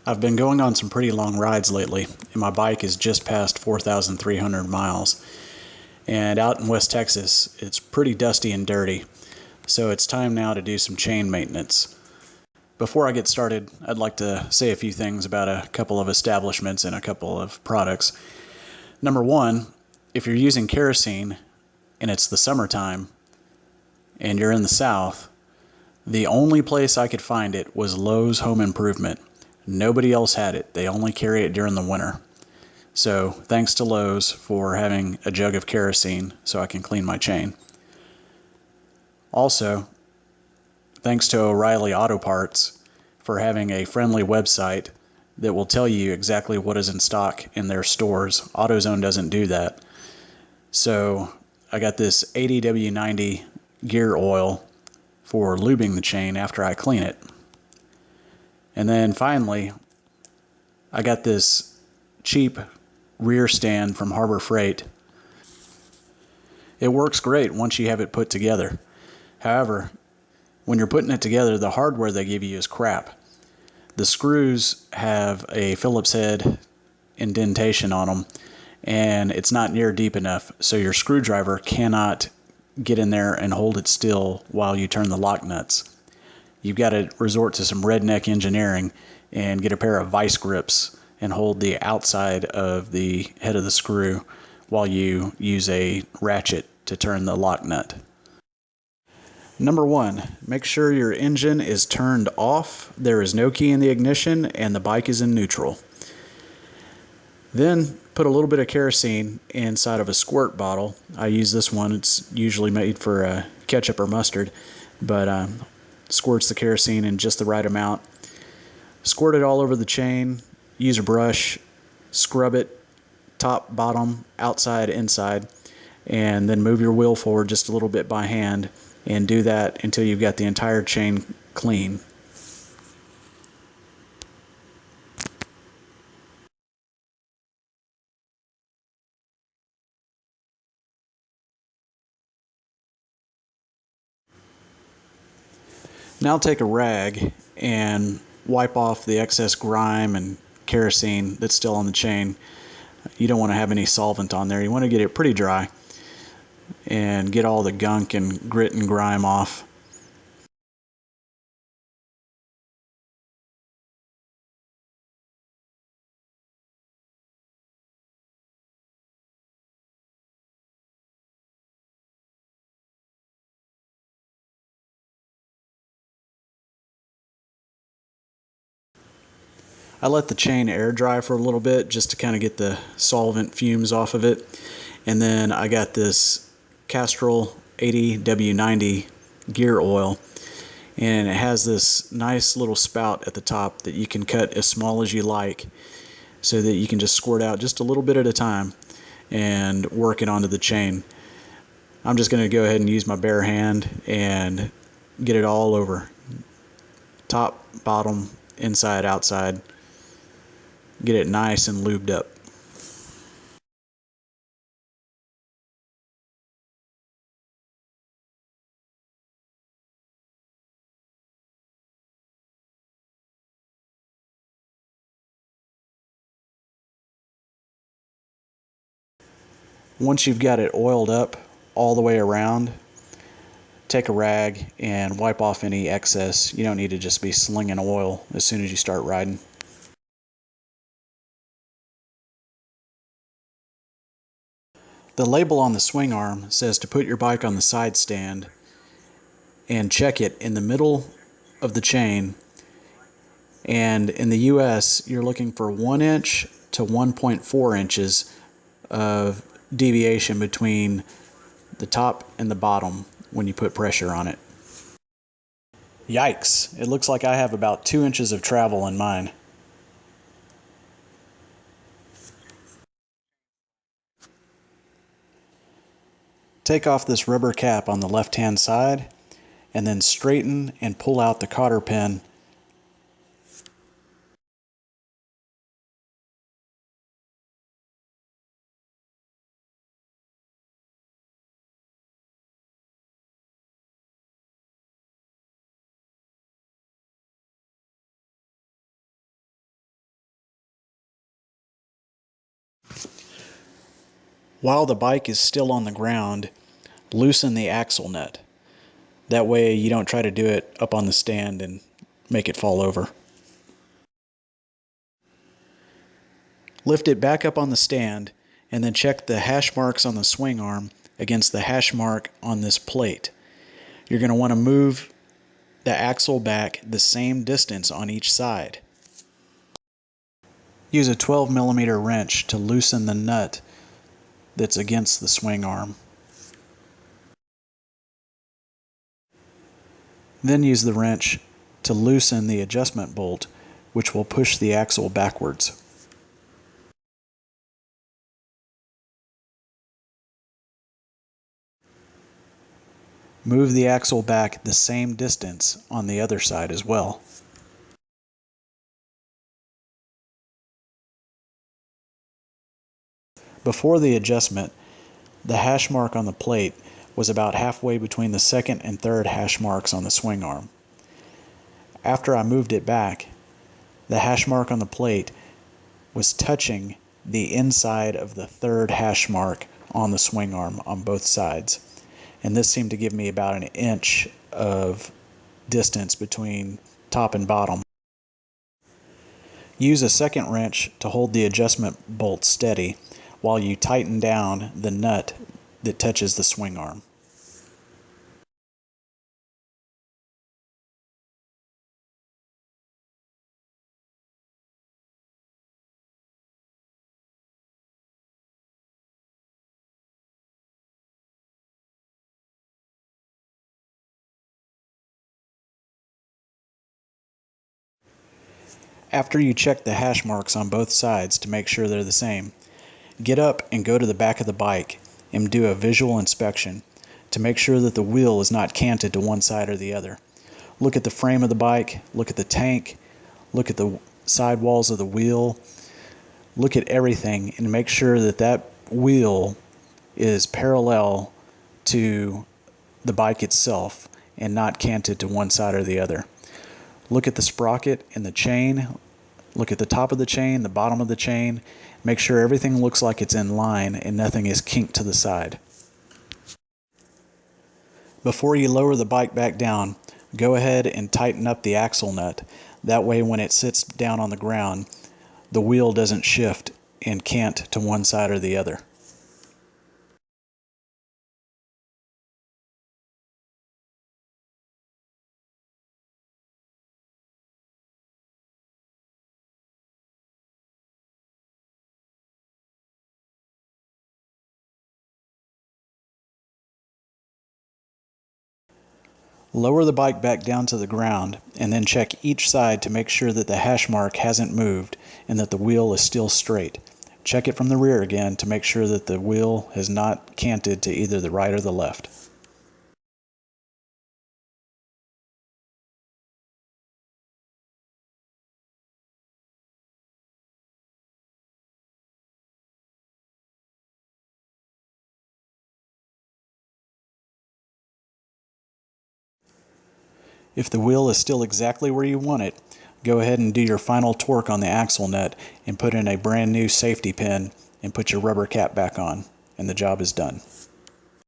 I've been going on some pretty long rides lately, and my bike is just past 4,300 miles. And out in West Texas, it's pretty dusty and dirty, so it's time now to do some chain maintenance. Before I get started, I'd like to say a few things about a couple of establishments and a couple of products. Number one, if you're using kerosene and it's the summertime and you're in the South, the only place I could find it was Lowe's Home Improvement. Nobody else had it. They only carry it during the winter. So thanks to Lowe's for having a jug of kerosene so I can clean my chain. Also, thanks to O'Reilly Auto Parts for having a friendly website that will tell you exactly what is in stock in their stores. AutoZone doesn't do that. So I got this 80W90 gear oil for lubing the chain after I clean it. And then finally, I got this cheap rear stand from Harbor Freight. It works great once you have it put together. However, when you're putting it together, the hardware they give you is crap. The screws have a Phillips head indentation on them, and it's not near deep enough, so your screwdriver cannot get in there and hold it still while you turn the lock nuts. You've got to resort to some redneck engineering and get a pair of vice grips and hold the outside of the head of the screw while you use a ratchet to turn the lock nut. Number one, make sure your engine is turned off, there is no key in the ignition, and the bike is in neutral. Then put a little bit of kerosene inside of a squirt bottle. I use this one. It's usually made for ketchup or mustard, but squirts the kerosene in just the right amount. Squirt it all over the chain. Use a brush. Scrub it top, bottom, outside, inside, and then move your wheel forward just a little bit by hand, and do that until you've got the entire chain clean. Now take a rag and wipe off the excess grime and kerosene that's still on the chain. You don't want to have any solvent on there. You want to get it pretty dry and get all the gunk and grit and grime off. I let the chain air dry for a little bit just to kind of get the solvent fumes off of it. And then I got this Castrol 80W90 gear oil, and it has this nice little spout at the top that you can cut as small as you like so that you can just squirt out just a little bit at a time and work it onto the chain. I'm just going to go ahead and use my bare hand and get it all over. Top, bottom, inside, outside. Get it nice and lubed up. Once you've got it oiled up all the way around, take a rag and wipe off any excess. You don't need to just be slinging oil as soon as you start riding. The label on the swing arm says to put your bike on the side stand and check it in the middle of the chain. And in the US, you're looking for 1 inch to 1.4 inches of deviation between the top and the bottom when you put pressure on it. Yikes, it looks like I have about 2 inches of travel in mine. Take off this rubber cap on the left-hand side and then straighten and pull out the cotter pin While the bike is still on the ground, loosen the axle nut. That way you don't try to do it up on the stand and make it fall over. Lift it back up on the stand and then check the hash marks on the swing arm against the hash mark on this plate. You're going to want to move the axle back the same distance on each side. Use a 12mm wrench to loosen the nut that's against the swing arm. Then use the wrench to loosen the adjustment bolt, which will push the axle backwards. Move the axle back the same distance on the other side as well. Before the adjustment, the hash mark on the plate was about halfway between the second and third hash marks on the swing arm. After I moved it back, the hash mark on the plate was touching the inside of the third hash mark on the swing arm on both sides. And this seemed to give me about an inch of distance between top and bottom. Use a second wrench to hold the adjustment bolt steady while you tighten down the nut that touches the swing arm. After you check the hash marks on both sides to make sure they're the same, get up and go to the back of the bike and do a visual inspection to make sure that the wheel is not canted to one side or the other. Look at the frame of the bike, look at the tank, look at the side walls of the wheel, look at everything and make sure that that wheel is parallel to the bike itself and not canted to one side or the other. Look at the sprocket and the chain. Look at the top of the chain, the bottom of the chain. Make sure everything looks like it's in line and nothing is kinked to the side. Before you lower the bike back down, go ahead and tighten up the axle nut. That way when it sits down on the ground, the wheel doesn't shift and cant to one side or the other. Lower the bike back down to the ground and then check each side to make sure that the hash mark hasn't moved and that the wheel is still straight. Check it from the rear again to make sure that the wheel has not canted to either the right or the left. If the wheel is still exactly where you want it, go ahead and do your final torque on the axle nut and put in a brand new safety pin and put your rubber cap back on, and the job is done.